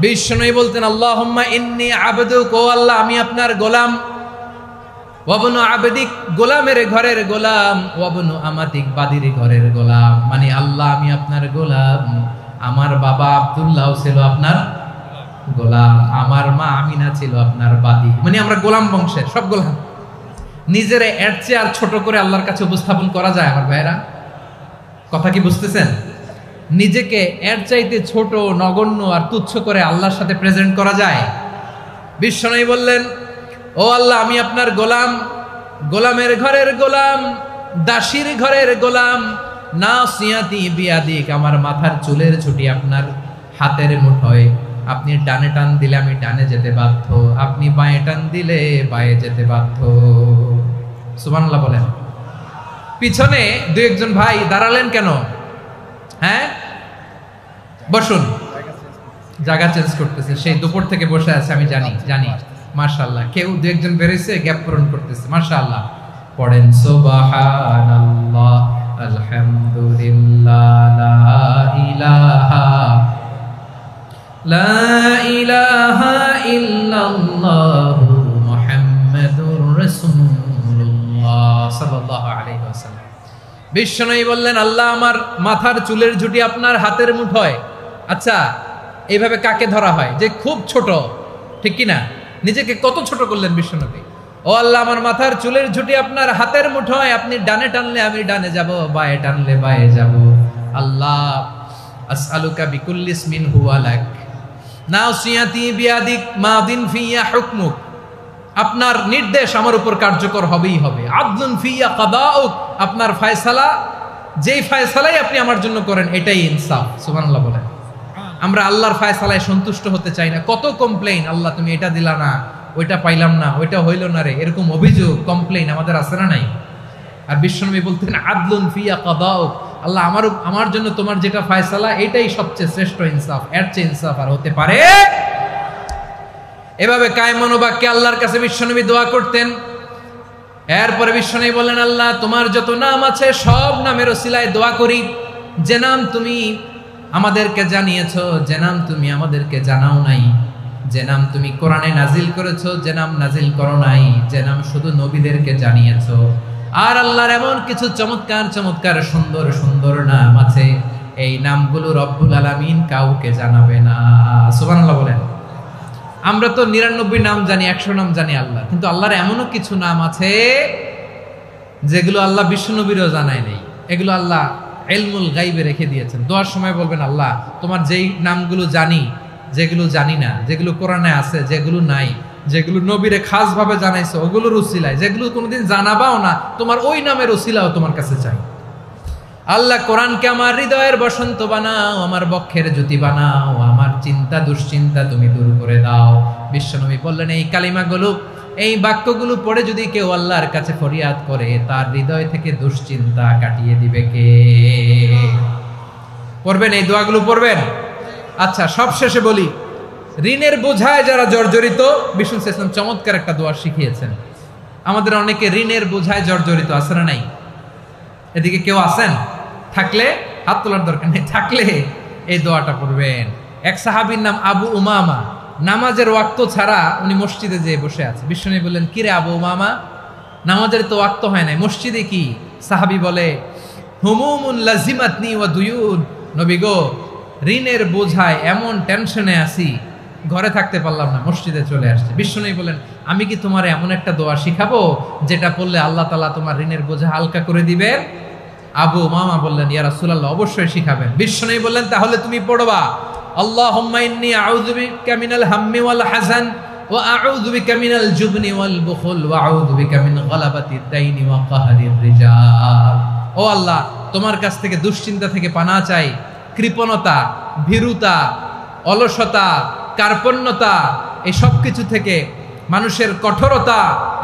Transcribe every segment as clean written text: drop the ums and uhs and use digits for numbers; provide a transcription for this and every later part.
বিশ্বনবী বলতেন আল্লাহুম্মা ইন্নী আবদুক, ও আল্লাহ আমি আপনার গোলাম, ওয়াবনু আবদিক গোলামের ঘরের গোলাম, ওয়াবনু আমাতিক বাদির ঘরের গোলাম। মানে আল্লাহ আমি আপনার গোলাম, আমার বাবা আব্দুল্লাহ ছিল আপনার গোলাম, আমার মা আমিনা ছিল আপনার বাদী। মানে আমরা গোলাম বংশের সব গোলাম। নিজের এর চেয়ে আর ছোট করে আল্লাহর কাছে উপস্থাপন করা যায় আমার ভাইরা? কথা কি বুঝতেছেন? নিজেকে এর চাইতে ছোট, নগণ্য আর তুচ্ছ করে আল্লাহর সাথে প্রেজেন্ট করা যায়? বিশ্বনবী বললেন ও আল্লাহ আমি আপনার গোলাম, গোলামের ঘরের গোলাম, দাসীর ঘরের গোলাম, নাসিয়াতি বিয়াদিক আমার মাথার চুলের ছুটি আপনার হাতের মুঠোয়, আপনি ডানে টান দিলে আমি ডানে যেতে বাধ্য, আপনি বাঁয়ে টান দিলে বাঁয়ে যেতে বাধ্য। সুবহানাল্লাহ বলেন। পিছনে দুই একজন ভাই দাঁড়ালেন কেন? হ্যাঁ বসুন, জায়গা চেঞ্জ করতেছে, সেই দুপুর থেকে বসে আছে আমি জানি জানি। মাশাআল্লাহ, কেউ দুই একজন বেরিয়েছে, গ্যাপ পূরণ করতেছে। মাশাআল্লাহ, পড়েন সুবহানাল্লাহ আলহামদুলিল্লাহ লা ইলাহা ইল্লাল্লাহু মুহাম্মাদুর রাসূলুল্লাহ সাল্লাল্লাহু আলাইহি ওয়াসাল্লাম। বিশ্বনবী বললেন আল্লাহ আমার মাথার চুলের ঝুঁটি আপনার হাতের মুঠোয়। আচ্ছা, এইভাবে কাকে ধরা হয়? যে খুব ছোট, ঠিক কি না? নিজেকে কত ছোট করলেন বিশ্বনবী। ও আল্লাহ আমার মাথার চুলের ঝুঁটি আপনার হাতের মুঠোয়, আপনি ডানে টানলে আমি ডানে যাব, বাঁয়ে টানলে বাঁয়ে যাব। আল্লাহ আসআলুকা বিকুল্লি ইসমিন হুয়া লাক নাসিয়াতি বিয়াদিক মাদিন ফিয়া হুকমুক, আপনার নির্দেশ আমার উপর কার্যকর হবেই হবে। আদলুন ফিয়া কাদাউক, আপনার ফয়সালা, যেই ফয়সালাই আপনি আমার জন্য করেন এটাই ইনসাফ। সুবহানাল্লাহ বলেন। আমরা আল্লাহর ফয়সালায় সন্তুষ্ট হতে চাই না। কত কমপ্লেইন, আল্লাহ তুমি এটা দিলা না, ওইটা পাইলাম না, ওইটা হইল না রে, এরকম অভিযোগ কমপ্লেইন আমাদের আছে না নাই? আর বিশ্বনবী বলতেন আদলুন ফিয়া কাদাউক, আল্লাহ আমার জন্য তোমার যেটা ফয়সালা এটাই সবচেয়ে শ্রেষ্ঠ ইনসাফ, এর চেয়ে ইনসাফ আর হতে পারে? এভাবে কায়মান বাক্যে আল্লাহর কাছে বিশ্বনবী দোয়া করতেন। এরপরে বিশ্বনবী বললেন আল্লাহ তোমার যত নাম আছে সব নামের ওসিলায় দোয়া করি, যে নাম তুমি আমাদেরকে জানিয়েছো, যে নাম তুমি আমাদেরকে জানাও নাই, যে নাম তুমি কোরআনে নাজিল করেছো, যে নাম নাজিল করো নাই, যে নাম শুধু নবীদেরকে জানিয়েছো। আর আল্লাহর এমন কিছু চমৎকার চমৎকার সুন্দর সুন্দর নাম আছে, এই নামগুলো রব্বুল আলামিন কাউকে জানাবে না। সুবহানাল্লাহ বলেন। আমরা তো 99 নাম জানি, 100 নাম জানি আল্লাহ, কিন্তু আল্লাহর এমনও কিছু নাম আছে যেগুলো আল্লাহ বিশ্বনবীরও জানায় নেই। এগুলো আল্লাহ ইলমুল গায়বে রেখে দিয়েছেন। দোয়ার সময় বলবেন আল্লাহ তোমার যেই নামগুলো জানি, যেগুলো জানি না, যেগুলো কোরআনে আছে, যেগুলো নাই, যেগুলো নবীরে খাস ভাবে জানাইছো ওগুলোর উসিলায়, যেগুলো কোনোদিন জানাবাও না তোমার ওই নামের উসিলাও তোমার কাছে চাই। আল্লাহ কোরআনকে আমার হৃদয়ের বসন্ত বানাও, আমার বক্ষের জ্যোতি বানাও, আমার চিন্তা দুশ্চিন্তা তুমি দূর করে দাও। বিশ্বনবী বললেন এই কালিমাগুলো, এই বাক্যগুলো পড়ে যদি কেউ আল্লাহর কাছে ফরিয়াদ করে তার হৃদয় থেকে দুশ্চিন্তা কাটিয়ে দিবে কে? পড়বেন, এই দোয়াগুলো পড়বেন। আচ্ছা, সবশেষে বলি, ঋণের বোঝায় যারা জর্জরিত, বিষ্ণু ইসলাম চমৎকার একটা দোয়া শিখিয়েছেন। আমাদের অনেকে ঋণের বোঝায় জর্জরিত, আছে না নাই? এদিকে কেউ আছেন? থাকলে হাত তোলার দরকার নেই, থাকলে এই দোয়াটা পড়বেন। এক সাহাবীর নাম আবু উমামা, নামাজের ওয়াক্ত ছাড়া উনি মসজিদে যেয়ে বসে আছে। বিশ্বনবী বললেন কিরে আবু উমামা, নামাজের তো ওয়াক্ত হয় নাই, মসজিদে কি? সাহাবী বলে হুমুমুন লাজিমাতনি ওয়া দুয়ুন, নবী গো ঋণের বোঝায় এমন টেনশনে আছি, ঘরে থাকতে পারলাম না, মসজিদে চলে আসছে। বিশ্বনবী বলেন আমি কি তোমার এমন একটা দোয়া শিখাবো যেটা পড়লে আল্লাহ তাআলা তোমার ঋণের বোঝা হালকা করে দিবেন? আবু উমামা বললেন ইয়া রাসূলুল্লাহ অবশ্যই শিখাবেন। বিশ্বনবী বললেন তাহলে তুমি পড়বা আল্লাহুম্মা ইন্নী আউযু বিকা মিনাল হাম্মি ওয়াল হাযান ওয়া আউযু বিকা মিনাল জুবনি ওয়াল বুখল ওয়া আউযু বিকা মিন গালাবাতিদ দাইনি ওয়া কাহরির রিজাল। ও আল্লাহ তোমার কাছ থেকে দুশ্চিন্তা থেকে পানাহ চাই, কৃপণতা, ভীরুতা, অলসতা, কার্পণ্যতা, এই সব কিছু থেকে, মানুষের কঠোরতা,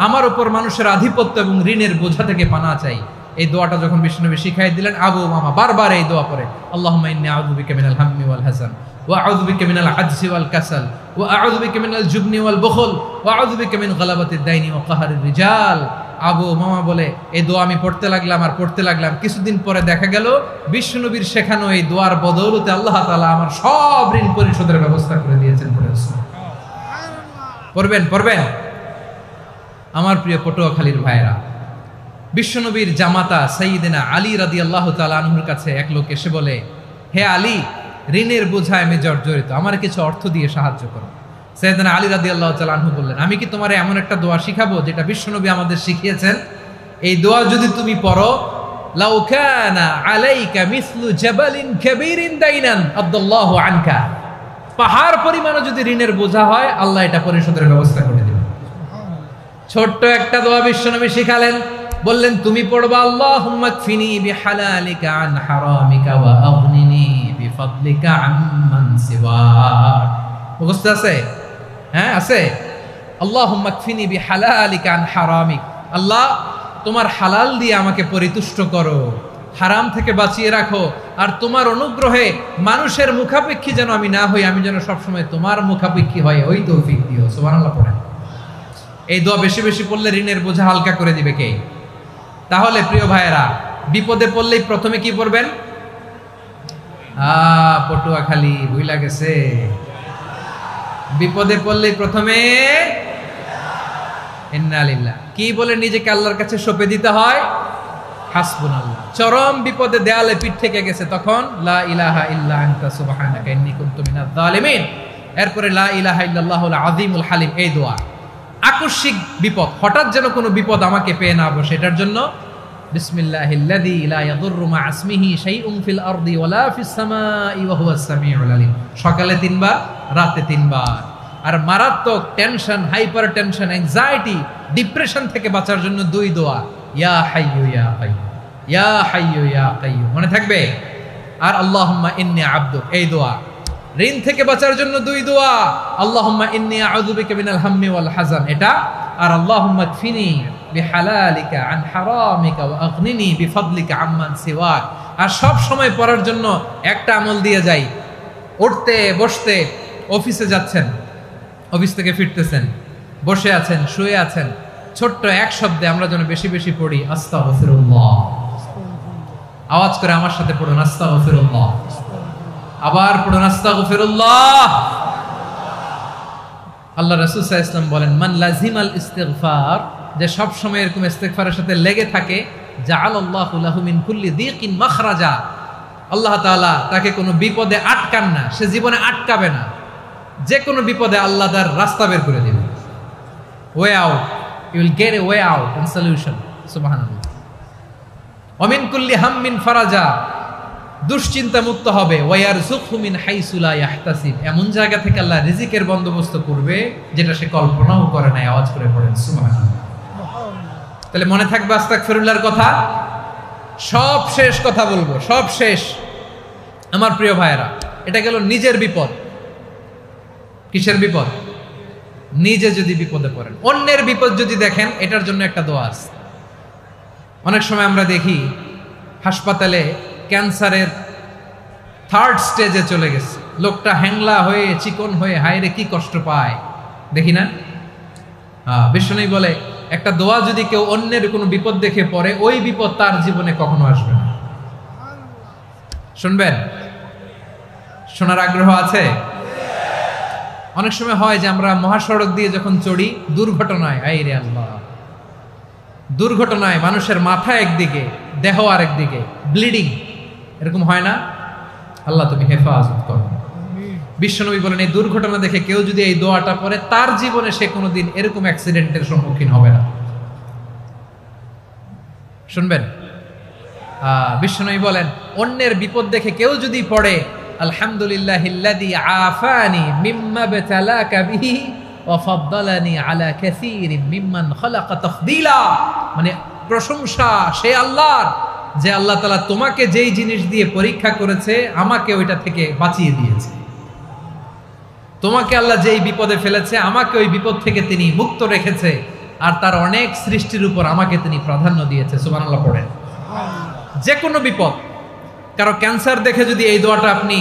আমার উপর মানুষের আধিপত্য এবং ঋণের বোঝা থেকে পানাহ চাই। এই দোয়াটা যখন বিশ্বনবী শিখাই দিলেন, আবু উমামা বারবার এই দোয়া পড়ে আল্লাহুম্মা ইন্নী আউযু বিকা মিনাল হাম্মি ওয়াল হাযান ওয়া আউযু বিকা মিনাল আজজি ওয়াল কাসাল ওয়া আউযু বিকা মিনাল জুবনি ওয়াল বুখল ওয়া আউযু বিকা মিন গালাবাতিদ দাইনি ওয়া কাহরির রিজাল। আবু মামা বলে এই দোয়া আমি পড়তে লাগলাম কিছুদিন পরে দেখা গেল বিশ্বনবীর শেখানো এই দোয়ার বদৌলতে আল্লাহ তাআলা আমার সব ঋণ পরিশোধের ব্যবস্থা করে দিয়েছেন। পড়বেন আমার প্রিয় পটুয়াখালীর ভাইরা, বিশ্বনবীর জামাতা সাইয়্যিদিনা আলী রাদিয়াল্লাহু তাআলা আনহুর কাছে এক লোক এসে বলে, হে আলী, ঋণের বোঝায় আমি জর্জরিত, আমার কিছু অর্থ দিয়ে সাহায্য করো। সাইয়্যিদিনা আলী রাদিয়াল্লাহু তাআলা আনহু বললেন, আমি কি তোমারে এমন একটা দোয়া শিখাবো যেটা বিশ্বনবী আমাদের শিখিয়েছেন? এই দোয়া যদি তুমি পড়ো, লাউ কানা আলাইকা মিসলু জাবালিন কাবীরিন দাইনান আদাল্লাহু আনকা, পাহাড় পরিমাণও যদি ঋণের বোঝা হয় আল্লাহ এটা পরিশোধের ব্যবস্থা করে দিবেন। ছোট্ট একটা দোয়া বিশ্বনবী শিখালেন, বললেন তুমি পড়বা আল্লাহুম্মা কফিনি বিহালালিকা আন হারামিকা ওয়া আগনিনি বিফাদলিকা আম্মান সিওয়াক। মুখস্থ আছে? হ্যাঁ আছে। আল্লাহুম্মা কফিনি বিহালালিকা আন হারামিক, আল্লাহ তোমার হালাল দিয়ে আমাকে পরিতুষ্ট করো, হারাম থেকে বাঁচিয়ে রাখো, আর তোমার অনুগ্রহে মানুষের মুখাপেক্ষী যেন আমি না হই, আমি যেন সবসময় তোমার মুখাপেক্ষী হয়, ওই তৌফিক দিও। সুবহানাল্লাহ পড়েন। এই দোয়া বেশি বেশি পড়লে ঋণের বোঝা হালকা করে দিবে কে? তাহলে প্রিয় ভাইয়েরা, বিপদে পড়লেই প্রথমে কি পড়বেন? পটুয়াখালী ভুইলা গেছে। বিপদে পড়লেই প্রথমে ইন্না লিল্লাহ কি বলে নিজেকে আল্লাহর কাছে সঁপে দিতে হয়? হাসবুনাল্লাহ। চরম বিপদে দেয়ালে পিঠ থেকে গেছে, তখন লা ইলাহা ইল্লা আনতা সুবহানাকা ইন্নী কুনতু মিনাজ জালিমিন। এরপরে লা ইলাহা ইল্লাল্লাহুল আযীমুল হালিম, এই দোয়া। আকস্মিক বিপদ, হঠাৎ যেন কোনো বিপদ আমাকে পেয়ে না বসে, এটার জন্য বিসমিল্লাহিল্লাযী লা ইয়াদুররু মা ইসমিহি শাইউন ফিল আরদি ওয়ালা ফিস সামাই ওয়া হুয়াস সামিউল আলিম। সকালে 3 বার, রাতে 3 বার। আর মারাত্মক tension, hyper tension, anxiety, depression থেকে বাঁচার জন্য 2 দোয়া, ইয়া হাইয়্যু ইয়া কাইয়্যুম, ইয়া হাইয়্যু ইয়া কাইয়্যুম, মনে থাকবে? আর আল্লাহুম্মা ইন্নী আবদুক, এই দোয়া। ঋণ থেকে বাঁচার জন্য 2 দোয়া, আল্লাহুম্মা ইন্নী আউযু বিকা মিনাল হাম্মি ওয়াল হাযান, এটা। আর আল্লাহুম্মা কফিনি বিহালালিকা আন হারামিকা ওয়া আগনিনি বিফাদলিকা আম্মান সিওয়াক। আর সব সময় পড়ার জন্য একটা আমল দিয়ে যাই, উঠতে বসতে, অফিসে যাচ্ছেন, অফিস থেকে ফিরতেছেন, বসে আছেন, শুয়ে আছেন, ছোট্ট এক শব্দে আমরা যেন বেশি বেশি পড়ি আস্তাগফিরুল্লাহ। আওয়াজ করে আমার সাথে পড়ুন আস্তাগফিরুল্লাহ। আবার পড়ুন আস্তাগফিরুল্লাহ। আল্লাহ রাসূল সাল্লাল্লাহু আলাইহি ওয়াসাল্লাম বলেন, মান লাজিমাল ইস্তিগফার, যে সব সময় এরকম ইস্তিগফারের সাথে লেগে থাকে, জাআলাল্লাহু লাহু মিন কুল্লি যিকিন মাখরাজা, আল্লাহ তাআলা তাকে কোনো বিপদে আটকান না, সে জীবনে আটকাবে না, যে কোনো বিপদে আল্লাহ তার রাস্তা বের করে দিবেন। Way out, you will get a way out and solution. সুবহানাল্লাহ। ওয়া মিন কুল্লি হাম্মিন ফারাজা, দুশ্চিন্তা মুক্ত হবে। ওয়ায়ারযুকহু মিন হাইসু লা ইয়াহতাসিব, এমন জায়গা থেকে আল্লাহ রিজিকের বন্দোবস্ত করবে যেটা সে কল্পনাও করে নাই। আওয়াজ করে পড়েন সুবহানাল্লাহ। তাহলে মনে থাকবে আস্তাগফিরুল্লাহর কথা। সব শেষ কথা বলবো, সব শেষ আমার প্রিয় ভাইয়েরা। এটা গেল নিজের বিপদ। কিসের বিপদ? নিজে যদি বিপদে পড়েন। অন্যের বিপদ যদি দেখেন, এটার জন্য একটা দোয়া আছে। অনেক সময় আমরা দেখি হাসপাতালে ক্যান্সারের 3rd স্টেজে চলে গেছে, লোকটা হ্যাংলা হয়ে, চিকন হয়ে, হায়রে কি কষ্ট পায়, দেখি না? বিষ্ণু বলে একটা দোয়া যদি কেউ অন্যের কোনো বিপদ দেখে পড়ে, ওই বিপদ তার জীবনে কখনো আসবে না। শুনবেন? শোনার আগ্রহ আছে? অনেক সময় হয় যে আমরা মহাসড়ক দিয়ে যখন চড়ি, দুর্ঘটনায়, আইরে আল্লাহ, দুর্ঘটনায় মানুষের মাথা একদিকে, দেহ আরেকদিকে, ব্লিডিং, এরকম হয় না? আল্লাহ তুমি হেফাজত করো। বিশ্বনবী বলেন, এই দুর্ঘটনা দেখে কেউ যদি এই দোয়াটা পড়ে, তার জীবনে সে কোনোদিন এরকম অ্যাক্সিডেন্টের সম্মুখীন হবে না। শুনবেন? বিশ্বনবী বলেন, অন্যের বিপদ দেখে কেউ যদি পড়ে, আলহামদুলিল্লাহিল্লাযী আফানি মিম্মা বতালাকা বিহি ওয়া ফাদ্দালানি আলা কাসীরিন মিম্মান খালাকা তাফদীলা, মানে প্রশংসা সে আল্লাহর, যে আল্লাহ তাআলা তোমাকে যেই জিনিস দিয়ে পরীক্ষা করেছে, আমাকে ওইটা থেকে বাঁচিয়ে দিয়েছে। তোমাকে আল্লাহ যেই বিপদে ফেলেছে, আমাকে ওই বিপদ থেকে তিনি মুক্ত রেখেছে, আর তার অনেক সৃষ্টির উপর আমাকে তিনি প্রাধান্য দিয়েছে। সুবহানাল্লাহ পড়েন। যে কোনো বিপদ, কারো ক্যান্সার দেখে যদি এই দোয়াটা আপনি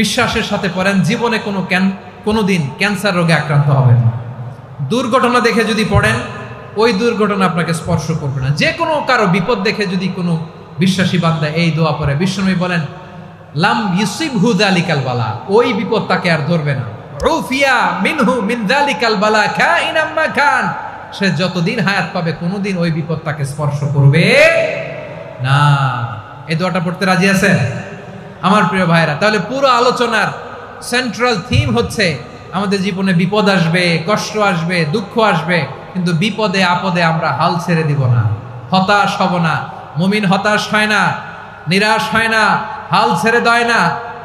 বিশ্বাসের সাথে পড়েন, জীবনে কোনোদিন ক্যান্সার রোগে আক্রান্ত হবেন না। দুর্ঘটনা দেখে যদি পড়েন, ওই দুর্ঘটনা আপনাকে স্পর্শ করবে না। যে কোনো কারো বিপদ দেখে যদি কোনো বিশ্বাসী বান্দা এই দোয়া পড়ে, বিশ্বনবী বলেন লাম ইউসিবহু যালিকাল বালা, ওই বিপদ তাকে আর ধরবে না। উফিয়া মিনহু মিন যালিকাল বালা কাইনাম মা কান, সে যতদিন হায়াত পাবে কোনোদিন ওই বিপদ তাকে স্পর্শ করবে না। এই দোয়াটা পড়তে রাজি আছেন আমার প্রিয় ভাইরা? তাহলে পুরো আলোচনার সেন্ট্রাল থিম হচ্ছে আমাদের জীবনে বিপদ আসবে, কষ্ট আসবে, দুঃখ আসবে, কিন্তু বিপদে আপদে আমরা হাল ছেড়ে দিব না, হতাশ হব না। মুমিন হতাশ হয় না, নিরাশ হয় না, হাল ছেড়ে দেয় না।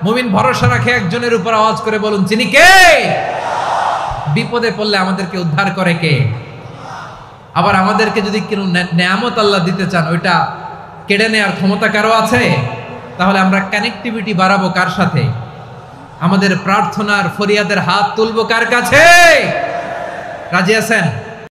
মুমিন ভরসা রাখে একজনের উপর। আওয়াজ করে বলুন, যিনি কে? বিপদে পড়লে আমাদেরকে উদ্ধার করে কে? আবার আমাদেরকে যদি কোনো নেয়ামত আল্লাহ দিতে চান, ওইটা কেড়ে নেওয়ার ক্ষমতা কারো আছে? তাহলে আমরা কানেক্টিভিটি বাড়াবো কার সাথে? আমাদের প্রার্থনার ফরিয়াদের হাত তুলবো কার কাছে? রাজি আছেন?